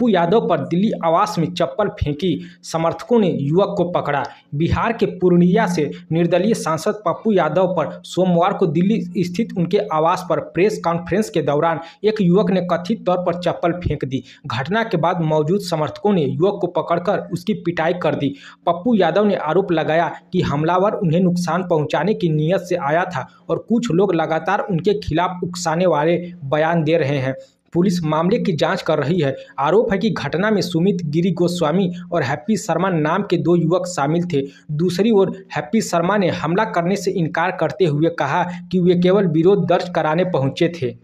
पप्पू यादव पर दिल्ली आवास में चप्पल फेंकी, समर्थकों ने युवक को पकड़ा। बिहार के पूर्णिया से निर्दलीय सांसद पप्पू यादव पर सोमवार को दिल्ली स्थित उनके आवास पर प्रेस कॉन्फ्रेंस के दौरान एक युवक ने कथित तौर पर चप्पल फेंक दी। घटना के बाद मौजूद समर्थकों ने युवक को पकड़कर उसकी पिटाई कर दी। पप्पू यादव ने आरोप लगाया कि हमलावर उन्हें नुकसान पहुंचाने की नीयत से आया था और कुछ लोग लगातार उनके खिलाफ उकसाने वाले बयान दे रहे हैं। पुलिस मामले की जांच कर रही है। आरोप है कि घटना में सुमित गिरी गोस्वामी और हैप्पी शर्मा नाम के 2 युवक शामिल थे। दूसरी ओर हैप्पी शर्मा ने हमला करने से इनकार करते हुए कहा कि वे केवल विरोध दर्ज कराने पहुंचे थे।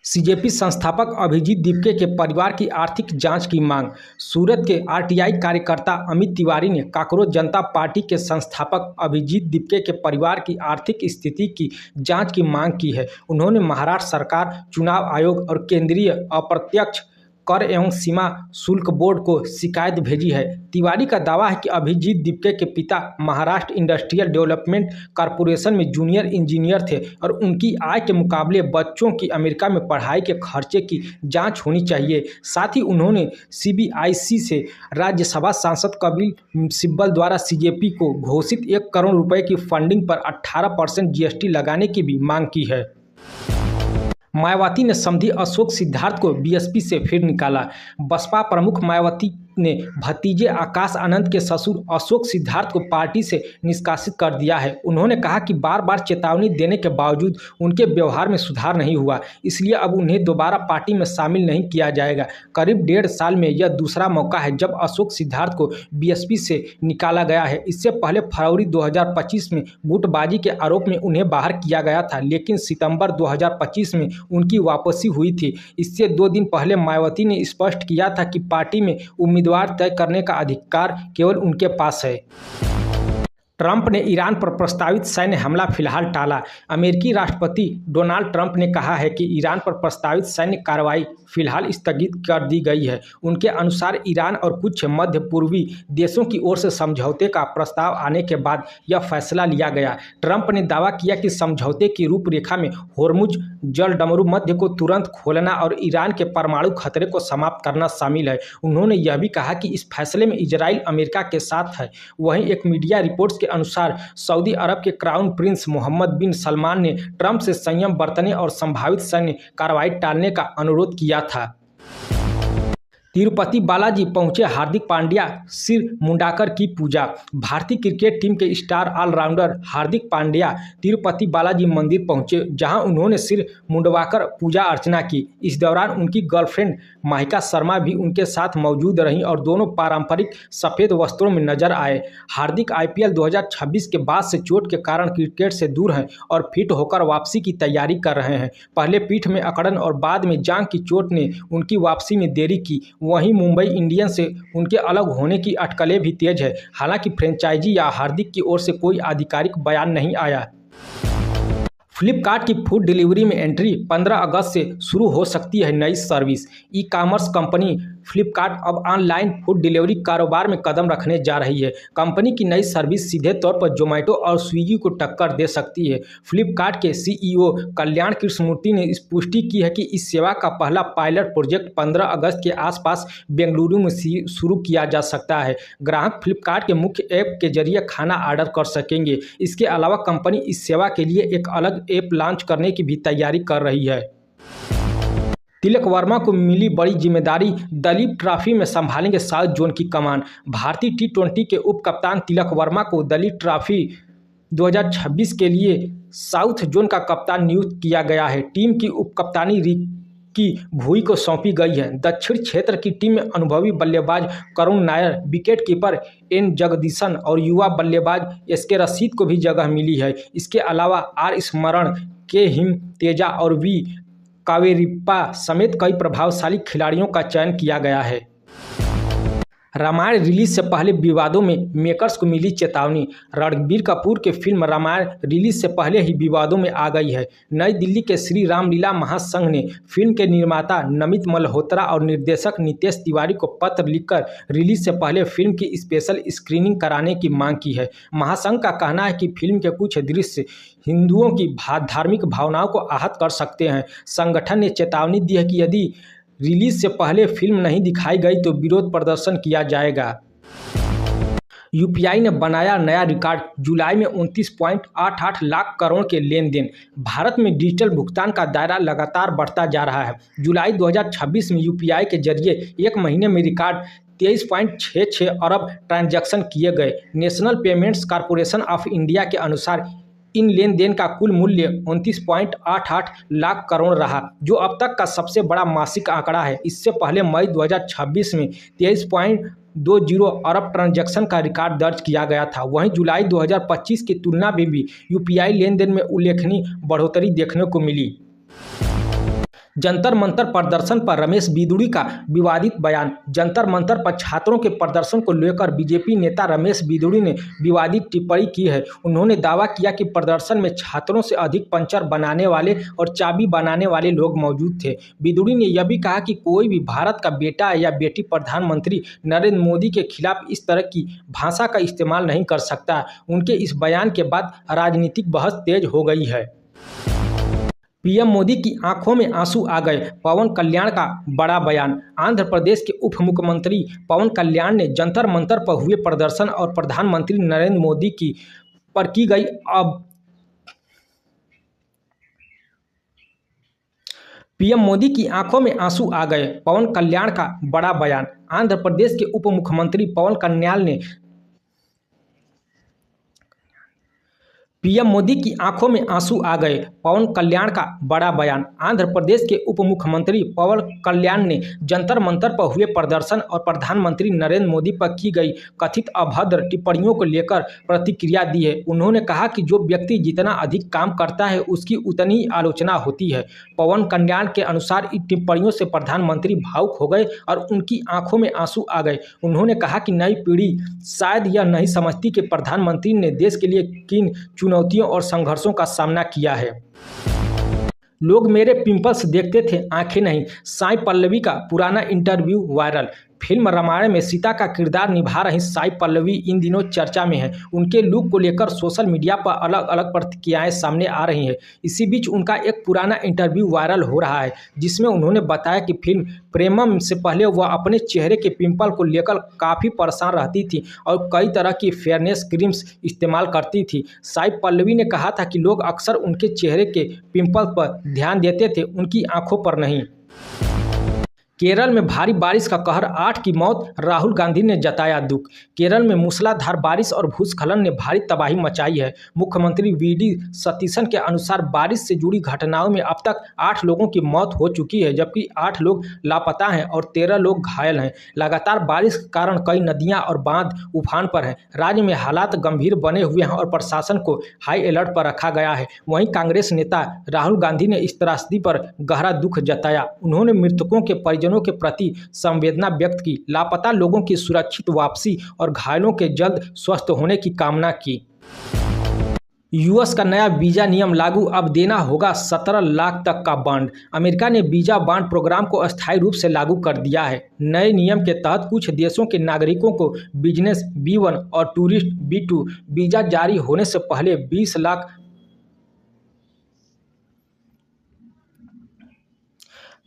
सीजेपी संस्थापक अभिजीत दीपके के परिवार की आर्थिक जांच की मांग। सूरत के आरटीआई कार्यकर्ता अमित तिवारी ने कांकरोच जनता पार्टी के संस्थापक अभिजीत दीपके के परिवार की आर्थिक स्थिति की जांच की मांग की है। उन्होंने महाराष्ट्र सरकार, चुनाव आयोग और केंद्रीय अप्रत्यक्ष कर एवं सीमा शुल्क बोर्ड को शिकायत भेजी है। तिवारी का दावा है कि अभिजीत दीपके के पिता महाराष्ट्र इंडस्ट्रियल डेवलपमेंट कॉरपोरेशन में जूनियर इंजीनियर थे और उनकी आय के मुकाबले बच्चों की अमेरिका में पढ़ाई के खर्चे की जांच होनी चाहिए। साथ ही उन्होंने सीबीआईसी से राज्यसभा सांसद कपिल सिब्बल द्वारा सीजेपी को घोषित 1 करोड़ रुपए की फंडिंग पर 18% जीएसटी लगाने की भी मांग की है। मायावती ने समधी अशोक सिद्धार्थ को बीएसपी से फिर निकाला। बसपा प्रमुख मायावती ने भतीजे आकाश आनंद के ससुर अशोक सिद्धार्थ को पार्टी से निष्कासित कर दिया है। उन्होंने कहा कि बार बार चेतावनी देने के बावजूद उनके व्यवहार में सुधार नहीं हुआ, इसलिए अब उन्हें दोबारा पार्टी में शामिल नहीं किया जाएगा। करीब 1.5 साल में यह दूसरा मौका है जब अशोक सिद्धार्थ को बीएसपी से निकाला गया है। इससे पहले फरवरी 2025 में गुटबाजी के आरोप में उन्हें बाहर किया गया था, लेकिन सितंबर 2025 में उनकी वापसी हुई थी। इससे 2 दिन पहले मायावती ने स्पष्ट किया था कि पार्टी में उम्मीदवार तय करने का अधिकार केवल उनके पास है। ट्रंप ने ईरान पर प्रस्तावित सैन्य हमला फिलहाल टाला। अमेरिकी राष्ट्रपति डोनाल्ड ट्रंप ने कहा है कि ईरान पर प्रस्तावित सैन्य कार्रवाई फिलहाल स्थगित कर दी गई है। उनके अनुसार ईरान और कुछ मध्य पूर्वी देशों की ओर से समझौते का प्रस्ताव आने के बाद यह फैसला लिया गया। ट्रंप ने दावा किया कि समझौते की रूपरेखा में होर्मुज जलडमरू मध्य को तुरंत खोलना और ईरान के परमाणु खतरे को समाप्त करना शामिल है। उन्होंने यह भी कहा कि इस फैसले में इजराइल अमेरिका के साथ है। वहीं एक मीडिया रिपोर्ट्स के अनुसार सऊदी अरब के क्राउन प्रिंस मोहम्मद बिन सलमान ने ट्रंप से संयम बरतने और संभावित सैन्य कार्रवाई टालने का अनुरोध किया था। तिरुपति बालाजी पहुंचे हार्दिक पांड्या, सिर मुंडाकर की पूजा। भारतीय क्रिकेट टीम के स्टार ऑलराउंडर हार्दिक पांड्या तिरुपति बालाजी मंदिर पहुंचे, जहां उन्होंने सिर मुंडवाकर पूजा अर्चना की। इस दौरान उनकी गर्लफ्रेंड माहिका शर्मा भी उनके साथ मौजूद रहीं और दोनों पारंपरिक सफ़ेद वस्त्रों में नजर आए। हार्दिक आईपीएल 2026 के बाद से चोट के कारण क्रिकेट से दूर हैं और फिट होकर वापसी की तैयारी कर रहे हैं। पहले पीठ में अकड़न और बाद में जांघ की चोट ने उनकी वापसी में देरी की। वहीं मुंबई इंडियंस से उनके अलग होने की अटकलें भी तेज है। हालांकि फ्रेंचाइजी या हार्दिक की ओर से कोई आधिकारिक बयान नहीं आया। फ्लिपकार्ट की फूड डिलीवरी में एंट्री 15 अगस्त से शुरू हो सकती है नई service. E commerce company Flipkart अब ऑनलाइन फूड डिलीवरी कारोबार में कदम रखने जा रही है। कंपनी की नई सर्विस सीधे तौर पर जोमेटो और स्विगी को टक्कर दे सकती है। फ्लिपकार्ट के सीईओ कल्याण कृष्णमूर्ति ने इस पुष्टि की है कि इस सेवा का पहला पायलट प्रोजेक्ट 15 अगस्त के आसपास बेंगलुरु में शुरू किया जा सकता है। ग्राहक फ्लिपकार्ट के मुख्य ऐप के जरिए खाना ऑर्डर कर सकेंगे। इसके अलावा कंपनी इस सेवा के लिए एक अलग ऐप लॉन्च करने की भी तैयारी कर रही है। तिलक वर्मा को मिली बड़ी जिम्मेदारी, दलीप ट्रॉफी में संभालेंगे साउथ जोन की कमान। भारतीय टी20 के उप कप्तान तिलक वर्मा को दलीप ट्रॉफी 2026 के लिए साउथ जोन का कप्तान नियुक्त किया गया है। टीम की उप कप्तानी रिकी भुई को सौंपी गई है। दक्षिण क्षेत्र की टीम में अनुभवी बल्लेबाज Karun Nair, wicket keeper N Jagadeesan और युवा बल्लेबाज एसके रशीद को भी जगह मिली है। इसके अलावा आर स्मरण, के हिम तेजा और वी कावेरिप्पा समेत कई प्रभावशाली खिलाड़ियों का चयन किया गया है। रामायण रिलीज से पहले विवादों में मेकर्स को मिली चेतावनी। रणबीर कपूर की फिल्म रामायण रिलीज से पहले ही विवादों में आ गई है। नई दिल्ली के श्री रामलीला महासंघ ने फिल्म के निर्माता नमित मल्होत्रा और निर्देशक नितेश तिवारी को पत्र लिखकर रिलीज से पहले फिल्म की स्पेशल स्क्रीनिंग कराने की मांग की है। महासंघ का कहना है कि फिल्म के कुछ दृश्य हिंदुओं की धार्मिक भावनाओं को आहत कर सकते हैं। संगठन ने चेतावनी दी है कि यदि रिलीज से पहले फिल्म नहीं दिखाई गई तो विरोध प्रदर्शन किया जाएगा। यूपीआई ने बनाया नया रिकॉर्ड, जुलाई में 29.88 लाख करोड़ के लेन देन। भारत में डिजिटल भुगतान का दायरा लगातार बढ़ता जा रहा है। जुलाई 2026 में यूपीआई के जरिए एक महीने में रिकॉर्ड 23.66 अरब ट्रांजैक्शन किए गए। National payments corporation of India के अनुसार इन लेन देन का कुल मूल्य 29.88 लाख करोड़ रहा, जो अब तक का सबसे बड़ा मासिक आंकड़ा है। इससे पहले मई 2026 में 23.20 अरब ट्रांजैक्शन का रिकॉर्ड दर्ज किया गया था। वहीं जुलाई 2025 की तुलना में भी यूपीआई लेन देन में उल्लेखनीय बढ़ोतरी देखने को मिली। जंतर मंतर प्रदर्शन पर रमेश बिदुड़ी का विवादित बयान। जंतर मंतर पर छात्रों के प्रदर्शन को लेकर बीजेपी नेता रमेश बिदुड़ी ने विवादित टिप्पणी की है। उन्होंने दावा किया कि प्रदर्शन में छात्रों से अधिक पंचर बनाने वाले और चाबी बनाने वाले लोग मौजूद थे। बिदुड़ी ने यह भी कहा कि कोई भी भारत का बेटा या बेटी प्रधानमंत्री नरेंद्र मोदी के खिलाफ इस तरह की भाषा का इस्तेमाल नहीं कर सकता। उनके इस बयान के बाद राजनीतिक बहस तेज हो गई है। पीएम मोदी की आंखों में आंसू आ गए, पवन कल्याण का बड़ा बयान। आंध्र प्रदेश के उप मुख्यमंत्री पवन कल्याण ने जंतर मंतर पर हुए प्रदर्शन और प्रधानमंत्री नरेंद्र मोदी की पर की गई पीएम मोदी की आंखों में आंसू आ गए, पवन कल्याण का बड़ा बयान। आंध्र प्रदेश के उप मुख्यमंत्री पवन कल्याण ने पीएम मोदी की आंखों में आंसू आ गए, पवन कल्याण का बड़ा बयान। आंध्र प्रदेश के उप मुख्यमंत्री पवन कल्याण ने जंतर मंतर पर हुए प्रदर्शन और प्रधानमंत्री नरेंद्र मोदी पर की गई कथित अभद्र टिप्पणियों को लेकर प्रतिक्रिया दी है। उन्होंने कहा कि जो व्यक्ति जितना अधिक काम करता है उसकी उतनी ही आलोचना होती है। पवन कल्याण के अनुसार इन टिप्पणियों से प्रधानमंत्री भावुक हो गए और उनकी आंखों में आंसू आ गए। उन्होंने कहा कि नई पीढ़ी शायद यह नहीं समझती कि प्रधानमंत्री ने देश के लिए किन चुनौतियों और संघर्षों का सामना किया है। लोग मेरे पिंपल्स देखते थे, आंखें नहीं। साई पल्लवी का पुराना इंटरव्यू वायरल। फिल्म रामायण में सीता का किरदार निभा रही साई पल्लवी इन दिनों चर्चा में हैं। उनके लुक को लेकर सोशल मीडिया पर अलग अलग प्रतिक्रियाएं सामने आ रही हैं। इसी बीच उनका एक पुराना इंटरव्यू वायरल हो रहा है, जिसमें उन्होंने बताया कि फिल्म प्रेमम से पहले वह अपने चेहरे के पिंपल को लेकर काफ़ी परेशान रहती थी और कई तरह की फेयरनेस क्रीम्स इस्तेमाल करती थी। साई पल्लवी ने कहा था कि लोग अक्सर उनके चेहरे के पिंपल पर ध्यान देते थे, उनकी आंखों पर नहीं। केरल में भारी बारिश का कहर, 8 की मौत, राहुल गांधी ने जताया दुख। केरल में मूसलाधार बारिश और भूस्खलन ने भारी तबाही मचाई है। मुख्यमंत्री वीडी सतीशन के अनुसार बारिश से जुड़ी घटनाओं में अब तक 8 लोगों की मौत हो चुकी है, जबकि 8 लोग लापता हैं और 13 लोग घायल हैं। लगातार बारिश के कारण कई नदियां और बांध उफान पर हैं। राज्य में हालात गंभीर बने हुए हैं और प्रशासन को हाई अलर्ट पर रखा गया है। वहीं कांग्रेस नेता राहुल गांधी ने इस त्रासदी पर गहरा दुख जताया। उन्होंने मृतकों के परिजनों के प्रति संवेदना व्यक्त की, लापता लोगों की सुरक्षित वापसी और घायलों के जल्द स्वस्थ होने की कामना की। यूएस का नया वीजा नियम लागू, अब देना होगा 17 लाख तक का बॉन्ड। अमेरिका ने वीजा बॉन्ड प्रोग्राम को अस्थायी रूप से लागू कर दिया है। नए नियम के तहत कुछ देशों के नागरिकों को बिजनेस B1 और टूरिस्ट B2 वीजा जारी होने से पहले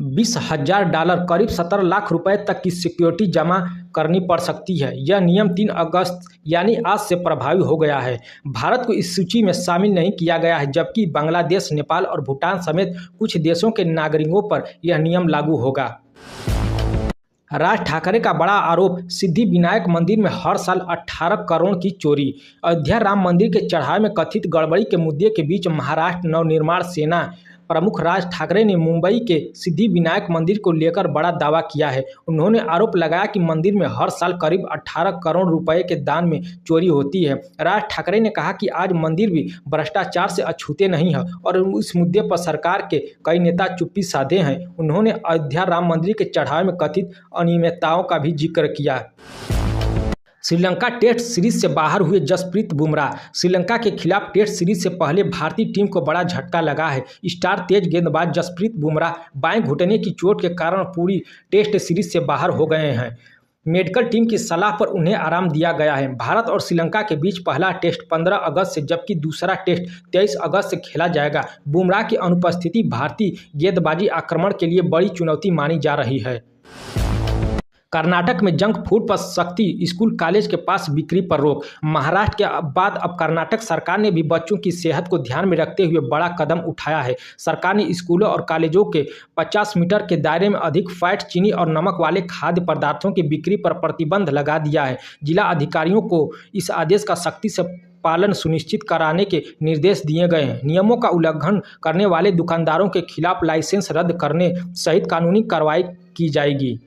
$20,000 करीब 17 लाख रुपए तक की सिक्योरिटी जमा करनी पड़ सकती है। यह नियम 3 अगस्त यानी आज से प्रभावी हो गया है। भारत को इस सूची में शामिल नहीं किया गया है, जबकि बांग्लादेश, नेपाल और भूटान समेत कुछ देशों के नागरिकों पर यह नियम लागू होगा। राज ठाकरे का बड़ा आरोप, सिद्धिविनायक मंदिर में हर साल 18 करोड़ की चोरी। अयोध्या राम मंदिर के चढ़ावे में कथित गड़बड़ी के मुद्दे के बीच महाराष्ट्र नवनिर्माण सेना प्रमुख राज ठाकरे ने मुंबई के सिद्धिविनायक मंदिर को लेकर बड़ा दावा किया है। उन्होंने आरोप लगाया कि मंदिर में हर साल करीब 18 करोड़ रुपए के दान में चोरी होती है। राज ठाकरे ने कहा कि आज मंदिर भी भ्रष्टाचार से अछूते नहीं है और इस मुद्दे पर सरकार के कई नेता चुप्पी साधे हैं। उन्होंने अयोध्या राम मंदिर के चढ़ावे में कथित अनियमितताओं का भी जिक्र किया। श्रीलंका टेस्ट सीरीज से बाहर हुए जसप्रीत बुमराह। श्रीलंका के खिलाफ टेस्ट सीरीज से पहले भारतीय टीम को बड़ा झटका लगा है। स्टार तेज गेंदबाज जसप्रीत बुमराह बाएं घुटने की चोट के कारण पूरी टेस्ट सीरीज से बाहर हो गए हैं। मेडिकल टीम की सलाह पर उन्हें आराम दिया गया है। भारत और श्रीलंका के बीच पहला टेस्ट 15 अगस्त से जबकि दूसरा टेस्ट 23 अगस्त से खेला जाएगा। बुमराह की अनुपस्थिति भारतीय गेंदबाजी आक्रमण के लिए बड़ी चुनौती मानी जा रही है। कर्नाटक में जंक फूड पर सख्ती, स्कूल कॉलेज के पास बिक्री पर रोक। महाराष्ट्र के बाद अब कर्नाटक सरकार ने भी बच्चों की सेहत को ध्यान में रखते हुए बड़ा कदम उठाया है। सरकार ने स्कूलों और कॉलेजों के 50 मीटर के दायरे में अधिक फैट, चीनी और नमक वाले खाद्य पदार्थों की बिक्री पर प्रतिबंध लगा दिया है। जिला अधिकारियों को इस आदेश का सख्ती से पालन सुनिश्चित कराने के निर्देश दिए गए हैं। नियमों का उल्लंघन करने वाले दुकानदारों के खिलाफ लाइसेंस रद्द करने सहित कानूनी कार्रवाई की जाएगी।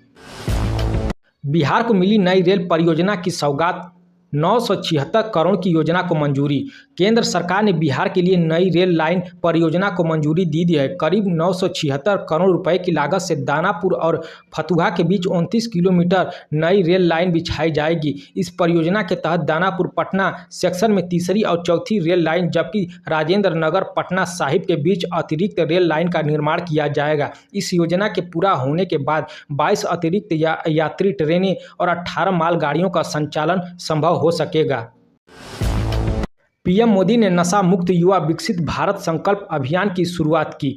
बिहार को मिली नई रेल परियोजना की सौगात, 976 करोड़ की योजना को मंजूरी। केंद्र सरकार ने बिहार के लिए नई रेल लाइन परियोजना को मंजूरी दी है। करीब 976 करोड़ रुपए की लागत से दानापुर और फतुहा के बीच 29 किलोमीटर नई रेल लाइन बिछाई जाएगी। इस परियोजना के तहत दानापुर पटना सेक्शन में तीसरी और चौथी रेल लाइन जबकि राजेंद्र नगर पटना साहिब के बीच अतिरिक्त रेल लाइन का निर्माण किया जाएगा। इस योजना के पूरा होने के बाद 22 अतिरिक्त यात्री ट्रेनें और 18 मालगाड़ियों का संचालन संभव हो सकेगा। पीएम मोदी ने नशा मुक्त युवा विकसित भारत संकल्प अभियान की शुरुआत की।